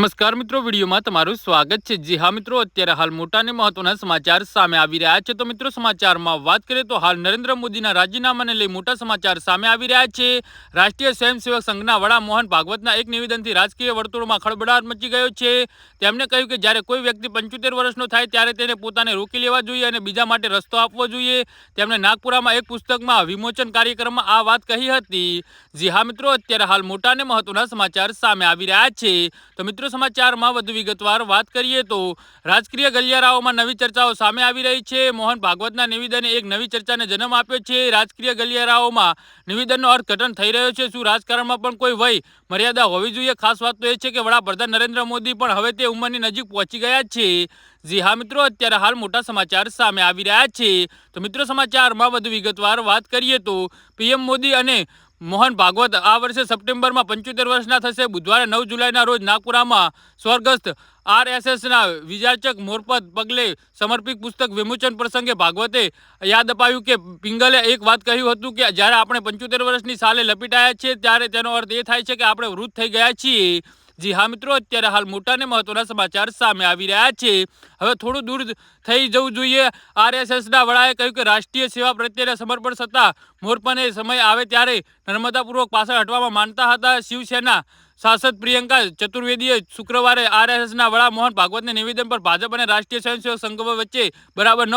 નમસ્કાર મિત્રો, વિડીયોમાં તમારું સ્વાગત છે। જી હા મિત્રો, અત્યારે હાલ મોટા અને મહત્વના સમાચાર સામે આવી રહ્યા છે। તો મિત્રો, સમાચારમાં વાત કરીએ તો હાલ નરેન્દ્ર મોદીના રાજીનામાને લઈ મોટા સમાચાર સામે આવી રહ્યા છે। રાષ્ટ્રીય સ્વયંસેવક સંઘના વડા મોહન ભાગવતના એક નિવેદનથી રાજકીય વર્તુળોમાં ખળબળાટ મચી ગયો છે। તેમણે કહ્યું કે જ્યારે કોઈ વ્યક્તિ 75 વર્ષનો થાય ત્યારે તેને પોતાને રોકી લેવા જોઈએ અને બીજા માટે રસ્તો આપવો જોઈએ। તેમણે નાગપુરામાં એક પુસ્તકમાં વિમોચન કાર્યક્રમમાં આ વાત કહી હતી। જી હા મિત્રો, અત્યારે હાલ મોટા અને મહત્વના સમાચાર સામે આવી રહ્યા છે। તો મિત્રો, સમાચારમાં વધુ વિગતવાર વાત કરીએ તો રાજકીય ગલિયારાઓમાં નવી ચર્ચાઓ સામે આવી રહી છે। મોહન ભાગવતના નિવેદને એક નવી ચર્ચાને જન્મ આપ્યો છે। રાજકીય ગલિયારાઓમાં નિવેદનનો અર્થઘટન થઈ રહ્યો છે। શું રાજકારણમાં પણ કોઈ વય મર્યાદા હોવી જોઈએ? ખાસ વાત તો એ છે કે વડાપ્રધાન નરેન્દ્ર મોદી પણ હવે તે ઉંમરની નજીક પહોંચી ગયા છે। જી હા મિત્રો, અત્યારે હાલ મોટા સમાચાર સામે આવી રહ્યા છે। તો મિત્રો, સમાચારમાં વધુ વિગતવાર વાત કરીએ તો પીએમ મોદી અને મોહન ભાગવત આ વર્ષે સપ્ટેમ્બરમાં 75 વર્ષના થશે। બુધવારે 9 જુલાઈના રોજ નાગપુરામાં સ્વર્ગસ્થ આરએસએસના વિચારક મોરપત પગલે સમર્પિત પુસ્તક વિમોચન પ્રસંગે ભાગવતે યાદ અપાવ્યું કે પિંગલે એક વાત કહ્યું હતું કે જ્યારે આપણે 75 વર્ષની સાલે લપેટાયા છીએ ત્યારે તેનો અર્થ એ થાય છે કે આપણે વૃદ્ધ થઈ ગયા છીએ। જી હા મિત્રો, અત્યારે હાલ મોટા અને મહત્વના સમાચાર સામે આવી રહ્યા છે। હવે થોડું દૂર થઈ જવું જોઈએ। આરએસએસના વડાએ કહ્યું કે રાષ્ટ્રીય સેવા પ્રત્યેના સમર્પણ છતાં મોરપને સમય આવે ત્યારે નર્મદાપૂર્વક પાછળ હટવામાં માનતા હતા। શિવસેના સાંસદ પ્રિયંકા ચતુર્વેદીએ શુક્રવારે આરએસએસના વડા મોહન ભાગવતના નિવેદન પર ભાજપ અને રાષ્ટ્રીય સ્વયંસેવક સંઘ વચ્ચે બરાબર ન